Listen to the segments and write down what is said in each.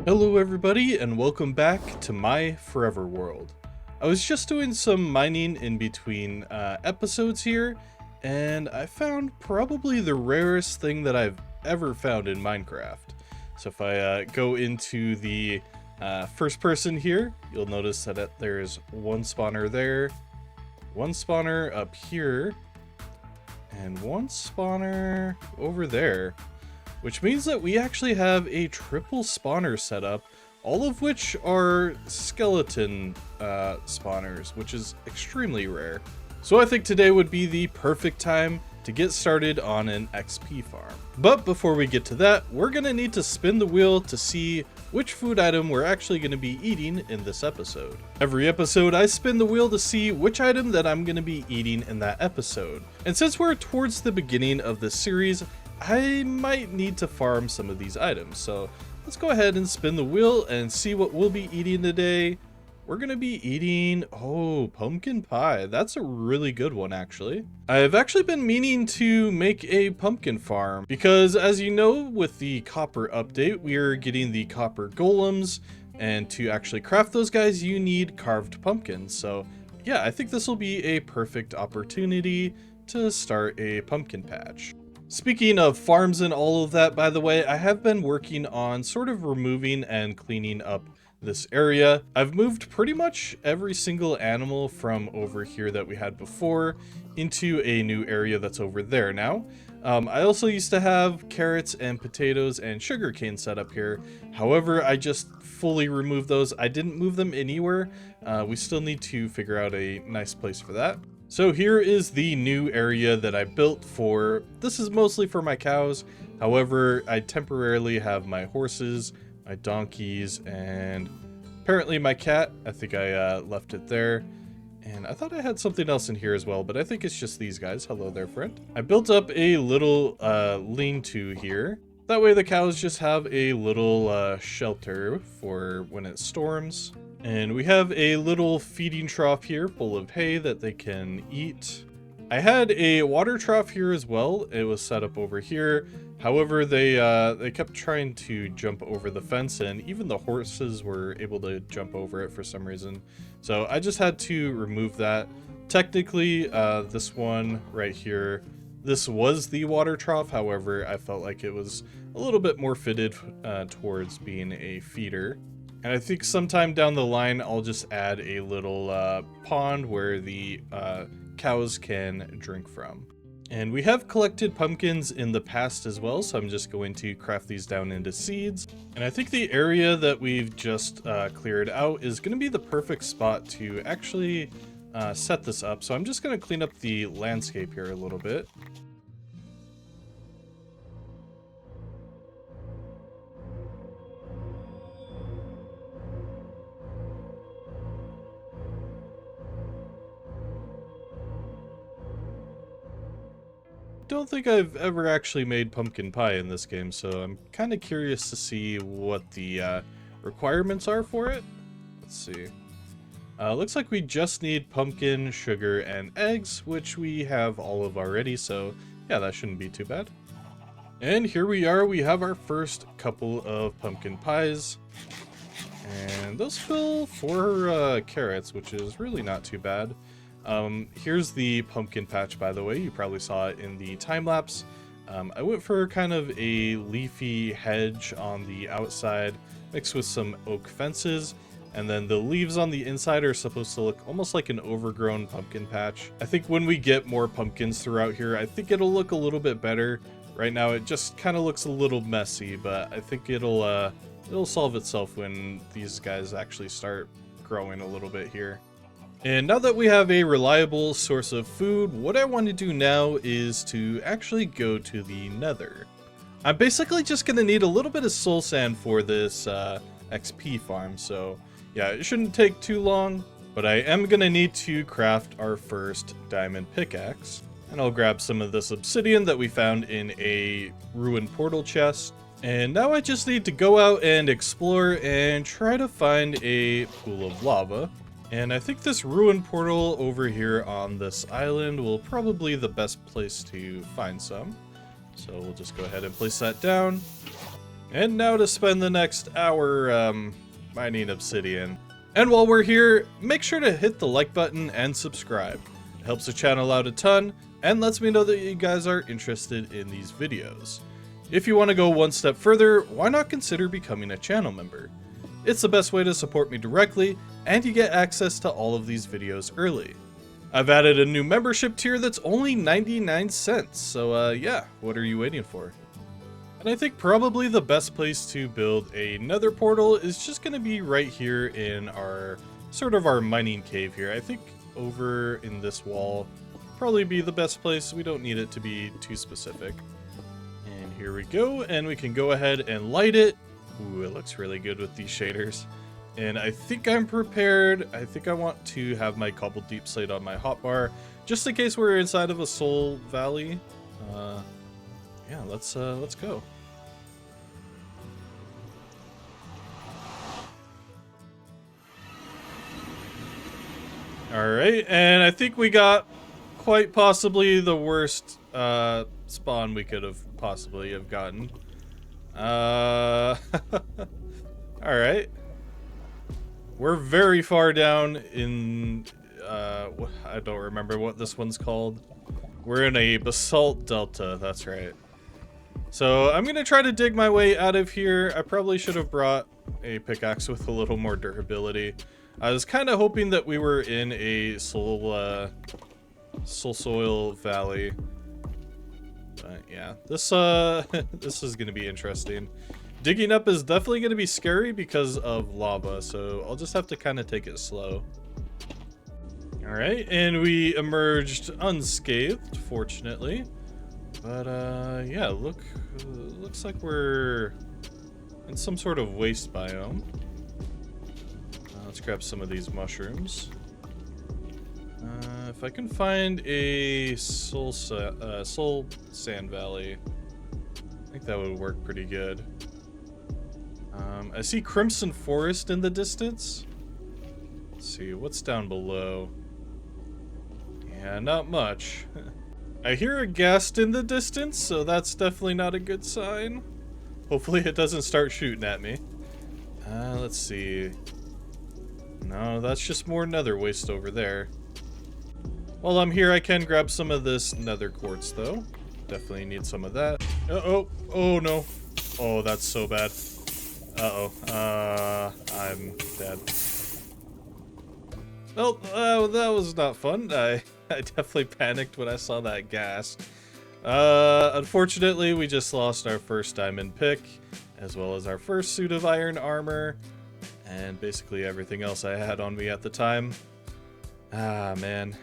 Hello everybody and welcome back to my forever world. I was just doing some mining in between episodes here, and I found probably the rarest thing that I've ever found in Minecraft. So if I go into the first person here, you'll notice that there's one spawner there, one spawner up here, and one spawner over there. Which means that we actually have a triple spawner setup, all of which are skeleton spawners, which is extremely rare. So I think today would be the perfect time to get started on an XP farm. But before we get to that, we're gonna need to spin the wheel to see which food item we're actually gonna be eating in this episode. Every episode, I spin the wheel to see which item that I'm gonna be eating in that episode. And since we're towards the beginning of this series, I might need to farm some of these items, so let's go ahead and spin the wheel and see what we'll be eating today. We're gonna be eating, pumpkin pie. That's a really good one, actually. I've actually been meaning to make a pumpkin farm because, as you know, with the copper update, we are getting the copper golems, and to actually craft those guys, you need carved pumpkins. So yeah, I think this will be a perfect opportunity to start a pumpkin patch. Speaking of farms and all of that, by the way, I have been working on sort of removing and cleaning up this area. I've moved pretty much every single animal from over here that we had before into a new area that's over there now. I also used to have carrots and potatoes and sugarcane set up here. However, I just fully removed those. I didn't move them anywhere. We still need to figure out a nice place for that. So here is the new area that I built for. This is mostly for my cows. However, I temporarily have my horses, my donkeys, and apparently my cat. I think I left it there. And I thought I had something else in here as well, but I think it's just these guys. Hello there, friend. I built up a little lean-to here. That way the cows just have a little shelter for when it storms. And we have a little feeding trough here full of hay that they can eat. I had a water trough here as well. It was set up over here. However, they kept trying to jump over the fence, and even the horses were able to jump over it for some reason. So I just had to remove that. Technically, this one right here, this was the water trough. However, I felt like it was a little bit more fitted towards being a feeder. And I think sometime down the line, I'll just add a little pond where the cows can drink from. And we have collected pumpkins in the past as well, so I'm just going to craft these down into seeds. And I think the area that we've just cleared out is going to be the perfect spot to actually set this up. So I'm just going to clean up the landscape here a little bit. Don't think I've ever actually made pumpkin pie in this game, so I'm kind of curious to see what the requirements are for it. Let's see. Looks like we just need pumpkin, sugar, and eggs, which we have all of already, so yeah, that shouldn't be too bad. And here we are, we have our first couple of pumpkin pies. And those fill 4 carrots, which is really not too bad. Here's the pumpkin patch, by the way. You probably saw it in the time lapse. I went for kind of a leafy hedge on the outside, mixed with some oak fences, and then the leaves on the inside are supposed to look almost like an overgrown pumpkin patch. I think when we get more pumpkins throughout here, I think it'll look a little bit better. Right now, it just kind of looks a little messy, but I think it'll solve itself when these guys actually start growing a little bit here. And now that we have a reliable source of food, what I want to do now is to actually go to the Nether. I'm basically just going to need a little bit of soul sand for this XP farm, so yeah, it shouldn't take too long, but I am going to need to craft our first diamond pickaxe. And I'll grab some of this obsidian that we found in a ruined portal chest. And now I just need to go out and explore and try to find a pool of lava. And I think this ruined portal over here on this island will probably be the best place to find some. So we'll just go ahead and place that down. And now to spend the next hour mining obsidian. And while we're here, make sure to hit the like button and subscribe. It helps the channel out a ton and lets me know that you guys are interested in these videos. If you want to go one step further, why not consider becoming a channel member? It's the best way to support me directly, and you get access to all of these videos early. I've added a new membership tier that's only 99 cents, so yeah, what are you waiting for? And I think probably the best place to build a nether portal is just going to be right here in our, sort of our mining cave here. I think over in this wall probably be the best place. We don't need it to be too specific. And here we go, and we can go ahead and light it. Ooh, it looks really good with these shaders. And I think I'm prepared. I think I want to have my cobble deep slate on my hotbar, just in case we're inside of a soul valley. Yeah, let's go. All right, and I think we got quite possibly the worst spawn we could have possibly have gotten. All right. We're very far down in, I don't remember what this one's called. We're in a basalt delta, that's right. So I'm gonna try to dig my way out of here. I probably should have brought a pickaxe with a little more durability. I was kind of hoping that we were in a soul soil valley. But yeah, this this is gonna be interesting. Digging up is definitely going to be scary because of lava, so I'll just have to kind of take it slow. All right, and we emerged unscathed, fortunately. But yeah, looks like we're in some sort of waste biome. Let's grab some of these mushrooms. If I can find a soul sand valley, I think that would work pretty good. I see Crimson Forest in the distance. Let's see, what's down below? Yeah, not much. I hear a ghast in the distance, so that's definitely not a good sign. Hopefully it doesn't start shooting at me. Let's see. No, that's just more nether waste over there. While I'm here, I can grab some of this nether quartz, though. Definitely need some of that. Oh no. Oh, that's so bad. I'm dead. Well, that was not fun. I definitely panicked when I saw that ghast. Unfortunately, we just lost our first diamond pick, as well as our first suit of iron armor, and basically everything else I had on me at the time. Ah, man.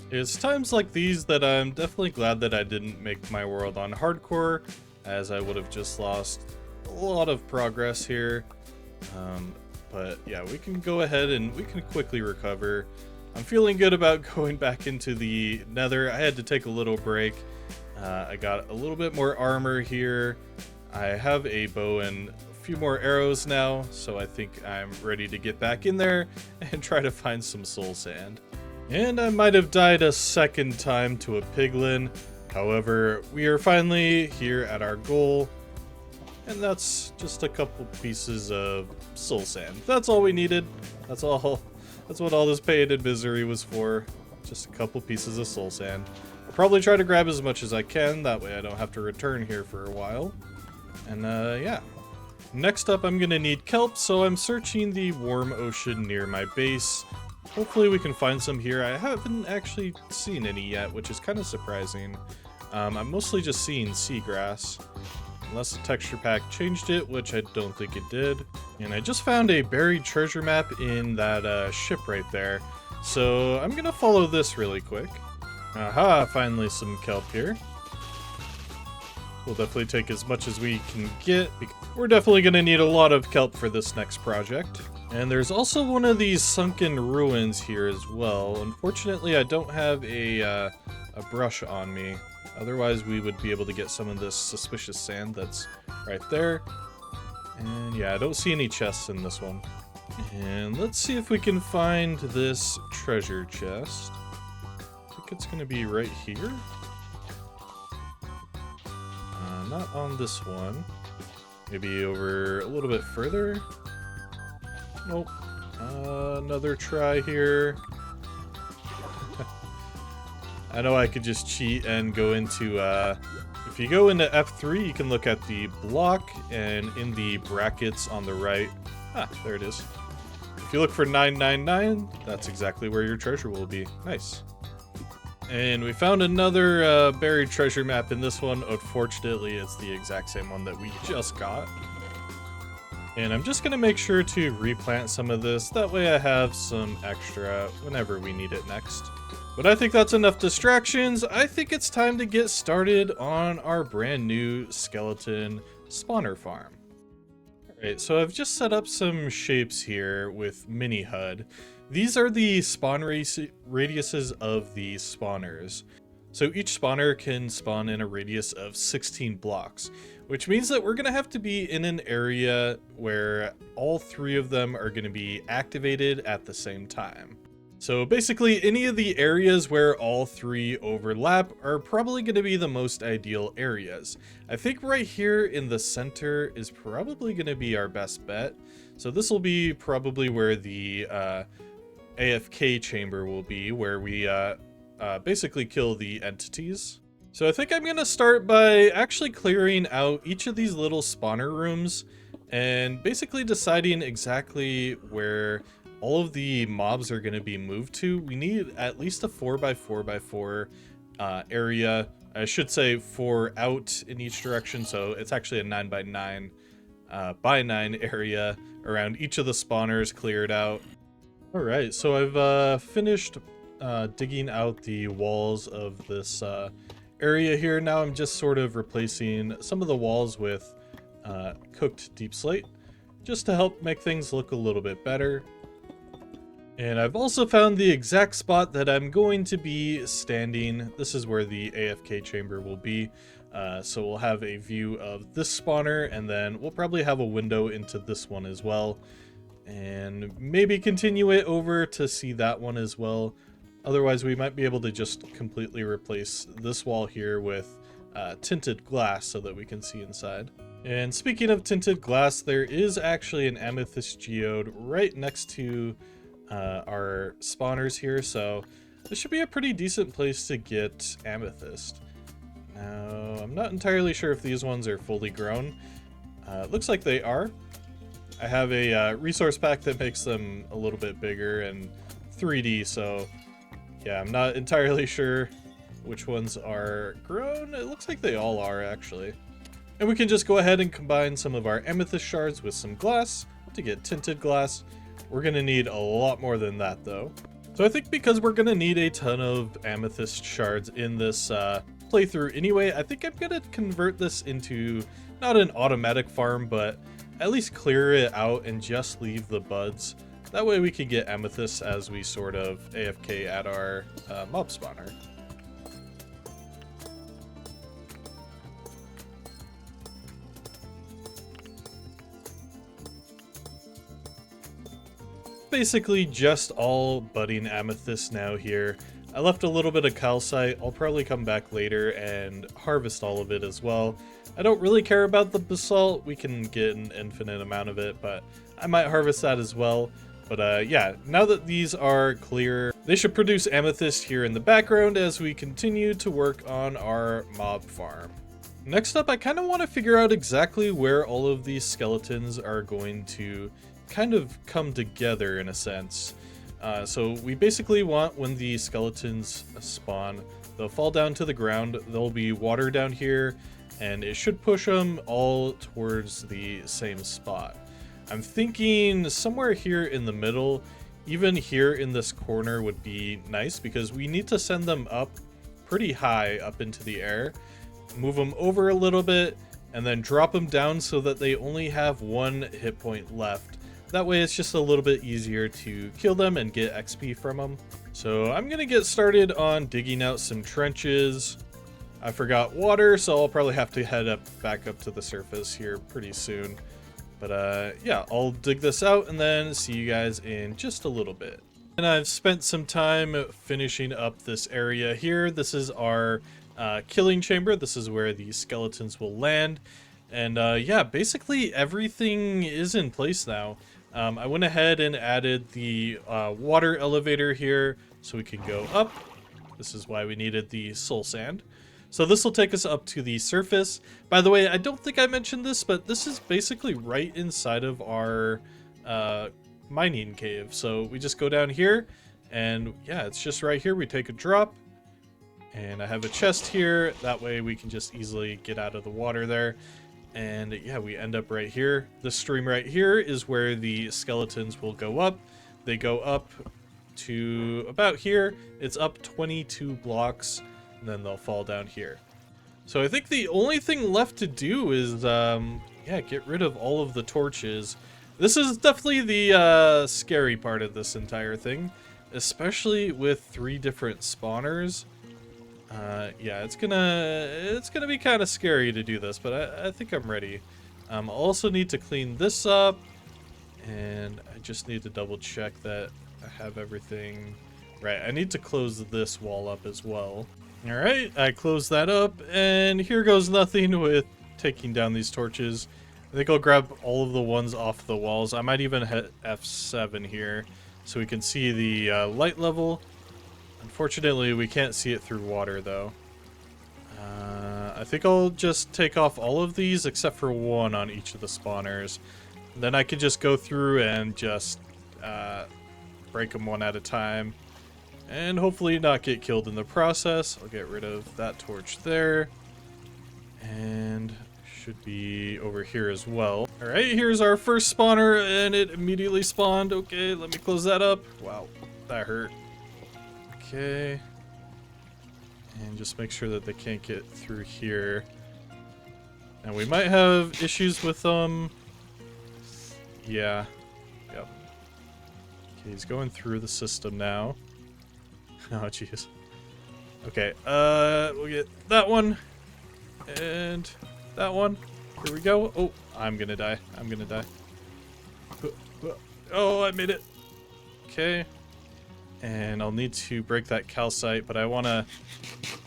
It's times like these that I'm definitely glad that I didn't make my world on hardcore, as I would have just lost a lot of progress here. But yeah, we can go ahead and we can quickly recover. I'm feeling good about going back into the nether. I had to take a little break. I got a little bit more armor here. I have a bow and a few more arrows now, so I think I'm ready to get back in there and try to find some soul sand. And I might have died a second time to a piglin. However, we are finally here at our goal. And that's just a couple pieces of soul sand. That's all we needed. That's all. That's what all this pain and misery was for. Just a couple pieces of soul sand. I'll probably try to grab as much as I can. That way I don't have to return here for a while. And yeah. Next up, I'm gonna need kelp, so I'm searching the warm ocean near my base. Hopefully we can find some here. I haven't actually seen any yet, which is kind of surprising. I'm mostly just seeing seagrass. Unless the texture pack changed it, which I don't think it did. And I just found a buried treasure map in that ship right there. So I'm gonna follow this really quick. Aha, finally some kelp here. We'll definitely take as much as we can get. We're definitely gonna need a lot of kelp for this next project. And there's also one of these sunken ruins here as well. Unfortunately, I don't have a brush on me. Otherwise, we would be able to get some of this suspicious sand that's right there. And yeah, I don't see any chests in this one. And let's see if we can find this treasure chest. I think it's going to be right here. Not on this one. Maybe over a little bit further. Nope. Another try here. I know I could just cheat and go into, if you go into F3, you can look at the block, and in the brackets on the right, there it is. If you look for 999, that's exactly where your treasure will be. Nice. And we found another buried treasure map in this one. Unfortunately, it's the exact same one that we just got. And I'm just going to make sure to replant some of this. That way I have some extra whenever we need it next. But I think that's enough distractions. I think it's time to get started on our brand new skeleton spawner farm. Alright, so I've just set up some shapes here with mini HUD. These are the spawn radiuses of the spawners. So each spawner can spawn in a radius of 16 blocks, which means that we're going to have to be in an area where all 3 of them are going to be activated at the same time. So basically any of the areas where all 3 overlap are probably going to be the most ideal areas. I think right here in the center is probably going to be our best bet. So this will be probably where the AFK chamber will be, where we basically kill the entities. So I think I'm going to start by actually clearing out each of these little spawner rooms and basically deciding exactly where all of the mobs are going to be moved to. We need at least a 4x4x4 area. I should say 4 out in each direction, so it's actually a 9x9 by 9 area around each of the spawners cleared out. All right, so I've finished digging out the walls of this area here. Now I'm just sort of replacing some of the walls with cooked deep slate, just to help make things look a little bit better. And I've also found the exact spot that I'm going to be standing. This is where the AFK chamber will be. So we'll have a view of this spawner, and then we'll probably have a window into this one as well. And maybe continue it over to see that one as well. Otherwise, we might be able to just completely replace this wall here with tinted glass so that we can see inside. And speaking of tinted glass, there is actually an amethyst geode right next to our spawners here, so this should be a pretty decent place to get amethyst. Now, I'm not entirely sure if these ones are fully grown. It looks like they are. I have a resource pack that makes them a little bit bigger and 3D, so yeah, I'm not entirely sure which ones are grown. It looks like they all are, actually. And we can just go ahead and combine some of our amethyst shards with some glass to get tinted glass. We're going to need a lot more than that, though. So I think because we're going to need a ton of amethyst shards in this playthrough anyway, I think I'm going to convert this into not an automatic farm, but at least clear it out and just leave the buds. That way we can get amethyst as we sort of AFK at our mob spawner. Basically just all budding amethyst now here. I left a little bit of calcite. I'll probably come back later and harvest all of it as well. I don't really care about the basalt. We can get an infinite amount of it, but I might harvest that as well. But yeah, now that these are clear, they should produce amethyst here in the background as we continue to work on our mob farm. Next up, I kind of want to figure out exactly where all of these skeletons are going to kind of come together in a sense. So we basically want when the skeletons spawn, they'll fall down to the ground, there'll be water down here, and it should push them all towards the same spot. I'm thinking somewhere here in the middle, even here in this corner would be nice because we need to send them up pretty high up into the air, move them over a little bit, and then drop them down so that they only have 1 hit point left. That way it's just a little bit easier to kill them and get XP from them. So I'm gonna get started on digging out some trenches. I forgot water, so I'll probably have to head back up to the surface here pretty soon. But yeah, I'll dig this out and then see you guys in just a little bit. And I've spent some time finishing up this area here. This is our killing chamber. This is where the skeletons will land. And yeah, basically everything is in place now. I went ahead and added the water elevator here so we can go up. This is why we needed the soul sand. So this will take us up to the surface. By the way, I don't think I mentioned this, but this is basically right inside of our mining cave. So we just go down here, and yeah, it's just right here. We take a drop, and I have a chest here. That way we can just easily get out of the water there. And yeah, we end up right here. This stream right here is where the skeletons will go up. They go up to about here. It's up 22 blocks, and then they'll fall down here. So I think the only thing left to do is, yeah, get rid of all of the torches. This is definitely the scary part of this entire thing, especially with 3 different spawners. Yeah, it's gonna be kind of scary to do this, but I think I'm ready. I also need to clean this up, and I just need to double check that I have everything right. I need to close this wall up as well. All right, I closed that up, and here goes nothing with taking down these torches. I think I'll grab all of the ones off the walls. I might even hit F7 here so we can see the light level. Unfortunately, we can't see it through water, though. I think I'll just take off all of these except for one on each of the spawners. Then I could just go through and just break them one at a time. And hopefully not get killed in the process. I'll get rid of that torch there. And should be over here as well. Alright, here's our first spawner, and it immediately spawned. Okay, let me close that up. Wow, that hurt. Okay, and just make sure that they can't get through here. And we might have issues with them. Yeah, yep. Okay, he's going through the system now. Oh, jeez. Okay, we'll get that one, and that one. Here we go. Oh, I'm gonna die. I'm gonna die. Oh, I made it. Okay. And I'll need to break that calcite, but I want to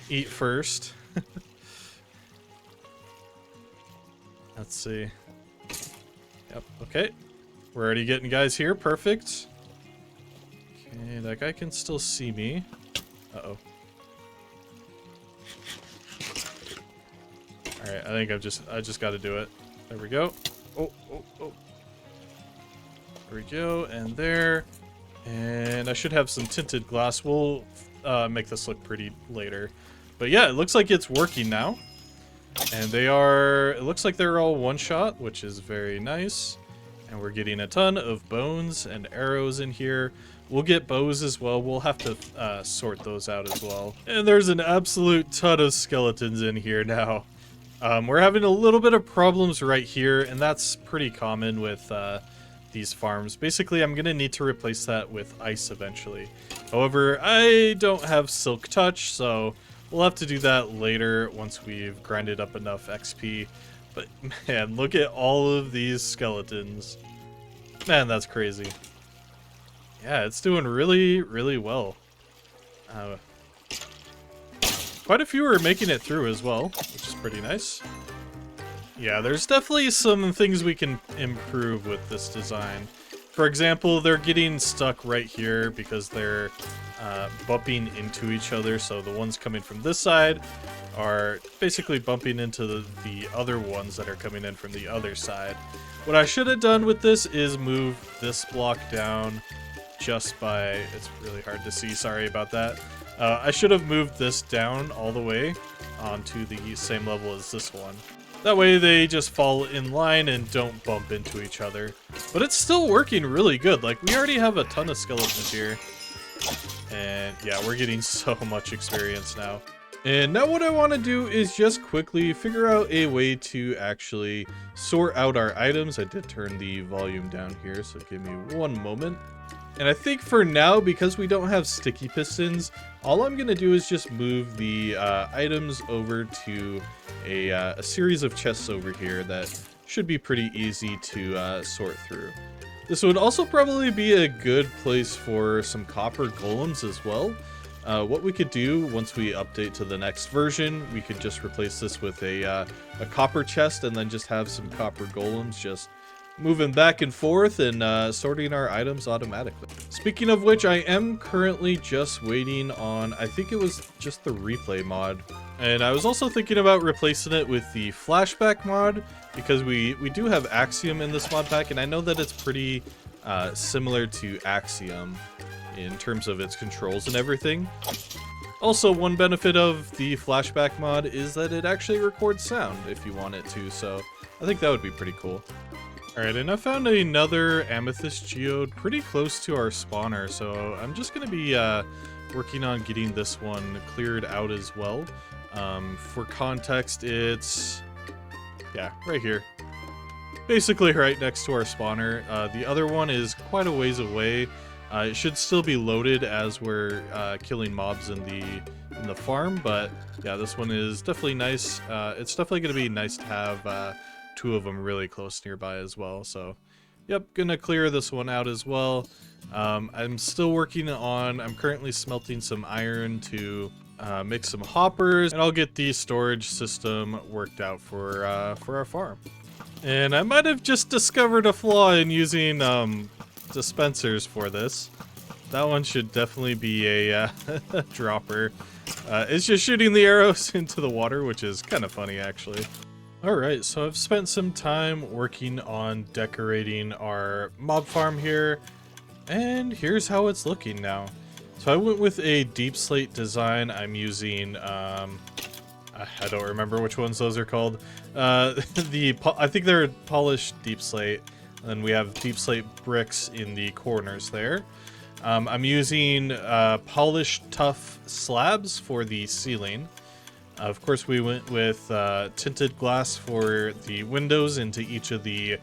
eat first. Let's see. Yep, okay. We're already getting guys here. Perfect. Okay, that guy can still see me. Uh-oh. Alright, I think I just got to do it. There we go. Oh. There we go, and there. And I should have some tinted glass. We'll make this look pretty later. But yeah, it looks like it's working now. And it looks like they're all one shot, which is very nice. And we're getting a ton of bones and arrows in here. We'll get bows as well. We'll have to sort those out as well. And there's an absolute ton of skeletons in here now. We're having a little bit of problems right here, and that's pretty common with these farms. Basically, I'm going to need to replace that with ice eventually. However, I don't have Silk Touch, so we'll have to do that later once we've grinded up enough XP. But man, look at all of these skeletons. Man, that's crazy. Yeah, it's doing really, really well. Quite a few are making it through as well, which is pretty nice. Yeah, there's definitely some things we can improve with this design. For example, they're getting stuck right here because they're bumping into each other. So the ones coming from this side are basically bumping into the other ones that are coming in from the other side. What I should have done with this is move this block down just by... It's really hard to see, sorry about that. I should have moved this down all the way onto the same level as this one. That way they just fall in line and don't bump into each other. But it's still working really good. Like, we already have a ton of skeletons here. And yeah, we're getting so much experience now. And now what I want to do is just quickly figure out a way to actually sort out our items. I did turn the volume down here, so give me one moment. And I think for now, because we don't have sticky pistons, all I'm going to do is just move the items over to a series of chests over here that should be pretty easy to sort through. This would also probably be a good place for some copper golems as well. What we could do once we update to the next version, we could just replace this with a copper chest and then just have some copper golems just moving back and forth and sorting our items automatically. Speaking of which, I am currently just waiting on, I think it was just the replay mod. And I was also thinking about replacing it with the flashback mod because we do have Axiom in this mod pack, and I know that it's pretty similar to Axiom in terms of its controls and everything. Also, one benefit of the flashback mod is that it actually records sound if you want it to, so I think that would be pretty cool. Alright, and I found another amethyst geode pretty close to our spawner, so I'm just going to be working on getting this one cleared out as well. For context, it's, yeah, right here. Basically right next to our spawner. The other one is quite a ways away. It should still be loaded as we're killing mobs in the farm, but yeah, this one is definitely nice. It's definitely going to be nice to have two of them really close nearby as well. So yep, gonna clear this one out as well. I'm still working on, I'm currently smelting some iron to make some hoppers, and I'll get the storage system worked out for our farm. And I might have just discovered a flaw in using dispensers for this. That one should definitely be a dropper. It's just shooting the arrows into the water, which is kind of funny actually. Alright, so I've spent some time working on decorating our mob farm here, and here's how it's looking now. So I went with a deep slate design. I'm using, I don't remember which ones those are called. I think they're polished deep slate, and then we have deep slate bricks in the corners there. I'm using polished tough slabs for the ceiling. Of course, we went with tinted glass for the windows into each of the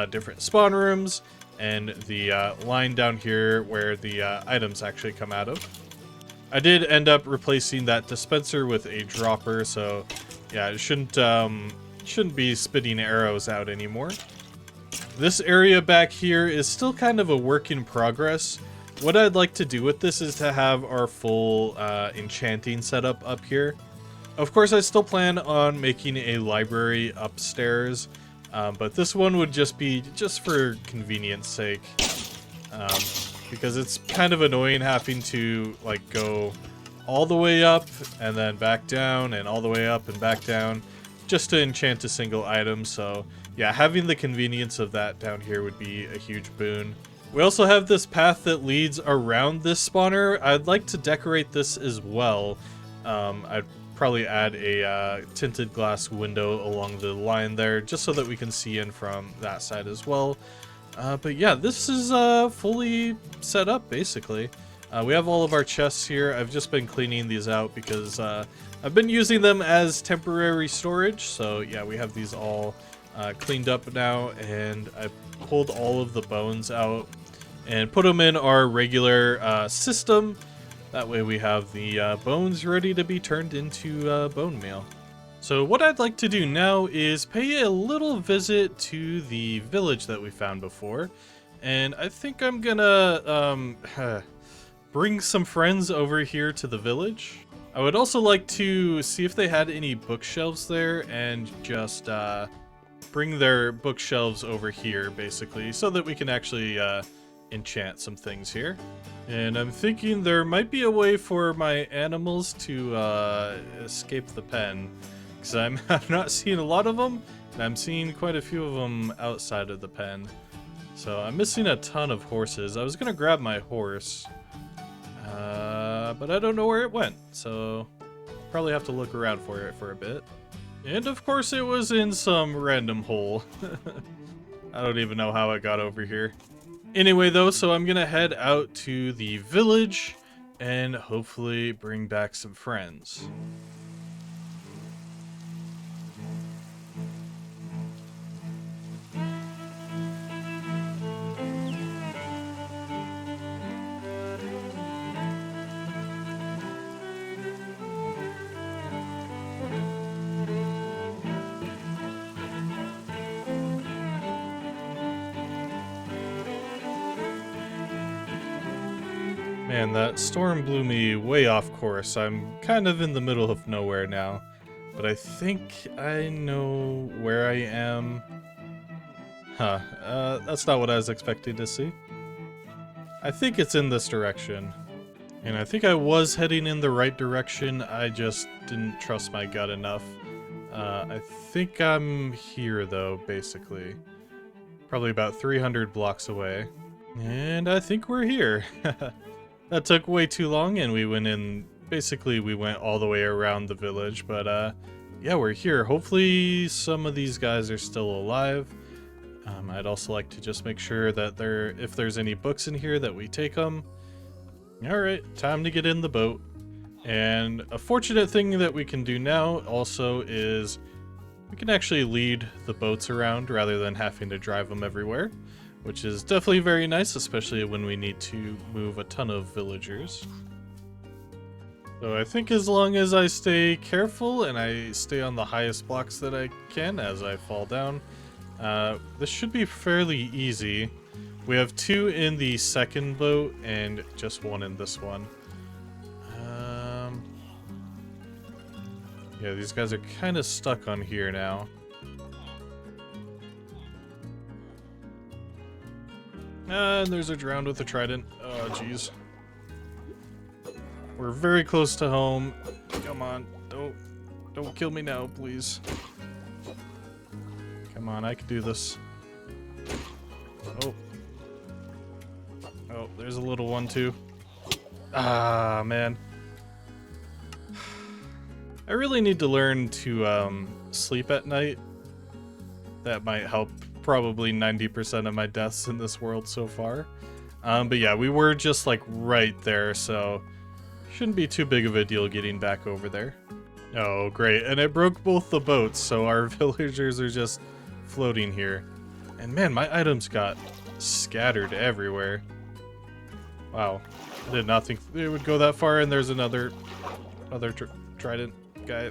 different spawn rooms, and the line down here where the items actually come out of. I did end up replacing that dispenser with a dropper, so yeah, it shouldn't be spitting arrows out anymore. This area back here is still kind of a work in progress. What I'd like to do with this is to have our full enchanting setup up here. Of course, I still plan on making a library upstairs, but this one would just be just for convenience sake, because it's kind of annoying having to like go all the way up and then back down and all the way up and back down just to enchant a single item. So yeah, having the convenience of that down here would be a huge boon. We also have this path that leads around this spawner. I'd like to decorate this as well. I'd probably add a tinted glass window along the line there just so that we can see in from that side as well. But yeah, this is fully set up basically. We have all of our chests here. I've just been cleaning these out because I've been using them as temporary storage. So yeah, we have these all cleaned up now, and I pulled all of the bones out and put them in our regular system. That way we have the bones ready to be turned into bone meal. So what I'd like to do now is pay a little visit to the village that we found before. And I think I'm gonna bring some friends over here to the village. I would also like to see if they had any bookshelves there and just bring their bookshelves over here basically so that we can actually enchant some things here. And I'm thinking there might be a way for my animals to escape the pen, because I'm not seeing a lot of them, and I'm seeing quite a few of them outside of the pen. So I'm missing a ton of horses. I was gonna grab my horse, but I don't know where it went, so probably have to look around for it for a bit. And of course it was in some random hole. I don't even know how it got over here. Anyway though, so I'm gonna head out to the village and hopefully bring back some friends. Man, that storm blew me way off course. I'm kind of in the middle of nowhere now. But I think I know where I am. Huh, that's not what I was expecting to see. I think it's in this direction. And I think I was heading in the right direction, I just didn't trust my gut enough. I think I'm here though, basically. Probably about 300 blocks away. And I think we're here. That took way too long and we went in, basically we went all the way around the village, but yeah, we're here. Hopefully some of these guys are still alive. I'd also like to just make sure that if there's any books in here that we take them. Alright, time to get in the boat. And a fortunate thing that we can do now also is we can actually lead the boats around rather than having to drive them everywhere, which is definitely very nice, especially when we need to move a ton of villagers. So I think as long as I stay careful and I stay on the highest blocks that I can as I fall down, this should be fairly easy. We have 2 in the second boat and just 1 in this one. Yeah, these guys are kind of stuck on here now. And there's a drowned with a trident. Oh, jeez. We're very close to home. Come on, don't kill me now, please. Come on, I can do this. Oh. Oh, there's a little one too. Ah, man. I really need to learn to sleep at night. That might help probably 90% of my deaths in this world so far. But yeah, we were just like right there, so shouldn't be too big of a deal getting back over there. Oh, great. And it broke both the boats, so our villagers are just floating here. And man, my items got scattered everywhere. Wow. I did not think it would go that far, and there's another trident guy.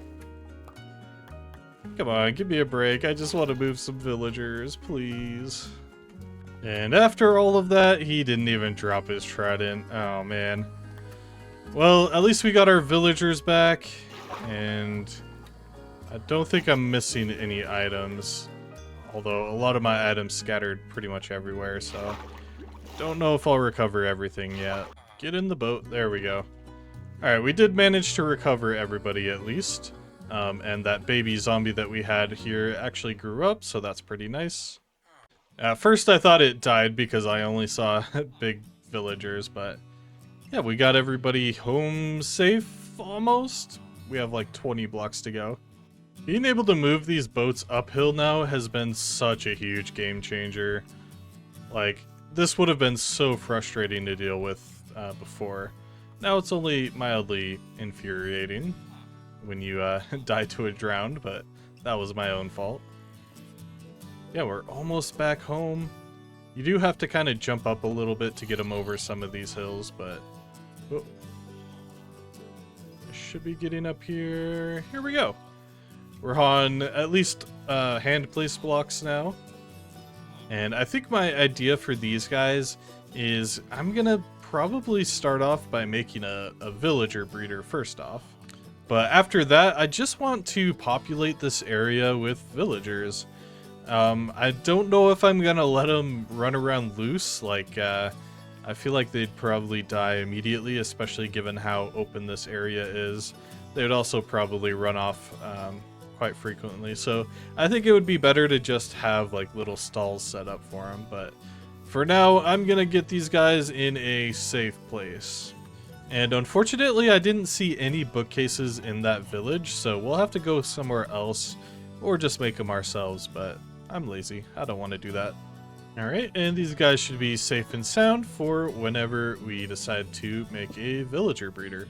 Come on, give me a break. I just want to move some villagers, please. And after all of that, he didn't even drop his trident. Oh, man. Well, at least we got our villagers back, and I don't think I'm missing any items. Although a lot of my items scattered pretty much everywhere, so don't know if I'll recover everything yet. Get in the boat. There we go. Alright, we did manage to recover everybody at least. And that baby zombie that we had here actually grew up, so that's pretty nice. At first I thought it died because I only saw big villagers, but yeah, we got everybody home safe, almost. We have like 20 blocks to go. Being able to move these boats uphill now has been such a huge game changer. Like, this would have been so frustrating to deal with before. Now it's only mildly infuriating when you die to a drowned, but that was my own fault. Yeah, we're almost back home. You do have to kind of jump up a little bit to get them over some of these hills, but oh, I should be getting up here. Here we go. We're on at least hand place blocks now. And I think my idea for these guys is I'm gonna probably start off by making a villager breeder first off. But after that, I just want to populate this area with villagers. I don't know if I'm gonna let them run around loose. Like, I feel like they'd probably die immediately, especially given how open this area is. They'd also probably run off quite frequently. So I think it would be better to just have like little stalls set up for them. But for now, I'm gonna get these guys in a safe place. And unfortunately, I didn't see any bookcases in that village, so we'll have to go somewhere else or just make them ourselves, but I'm lazy. I don't want to do that. Alright, and these guys should be safe and sound for whenever we decide to make a villager breeder.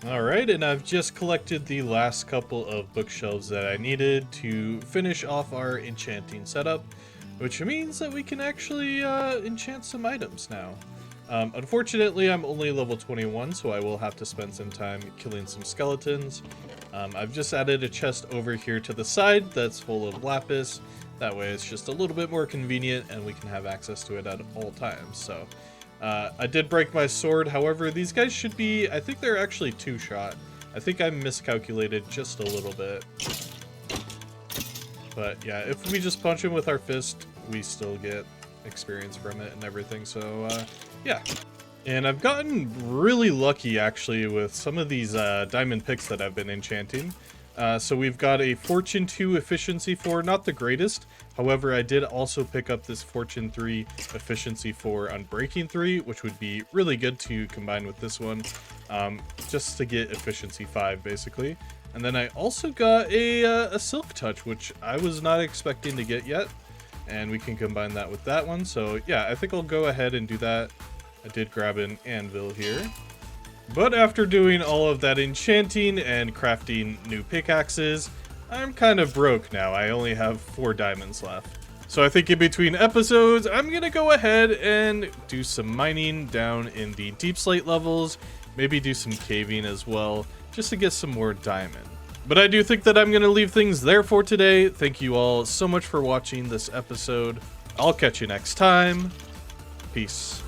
Alright, and I've just collected the last couple of bookshelves that I needed to finish off our enchanting setup, which means that we can actually enchant some items now. Unfortunately, I'm only level 21, so I will have to spend some time killing some skeletons. I've just added a chest over here to the side that's full of lapis. That way it's just a little bit more convenient and we can have access to it at all times. So I did break my sword. However, these guys should be, I think they're actually 2-shot. I think I miscalculated just a little bit. But yeah, if we just punch him with our fist, we still get experience from it and everything. So yeah. And I've gotten really lucky, actually, with some of these diamond picks that I've been enchanting. So we've got a Fortune 2 Efficiency 4, not the greatest. However, I did also pick up this Fortune 3 Efficiency 4 Unbreaking 3, which would be really good to combine with this one, just to get Efficiency 5, basically. And then I also got a Silk Touch, which I was not expecting to get yet. And we can combine that with that one. So yeah, I think I'll go ahead and do that. I did grab an anvil here. But after doing all of that enchanting and crafting new pickaxes, I'm kind of broke now. I only have 4 diamonds left. So I think in between episodes, I'm gonna go ahead and do some mining down in the deep slate levels, maybe do some caving as well, just to get some more diamond. But I do think that I'm gonna leave things there for today. Thank you all so much for watching this episode. I'll catch you next time. Peace.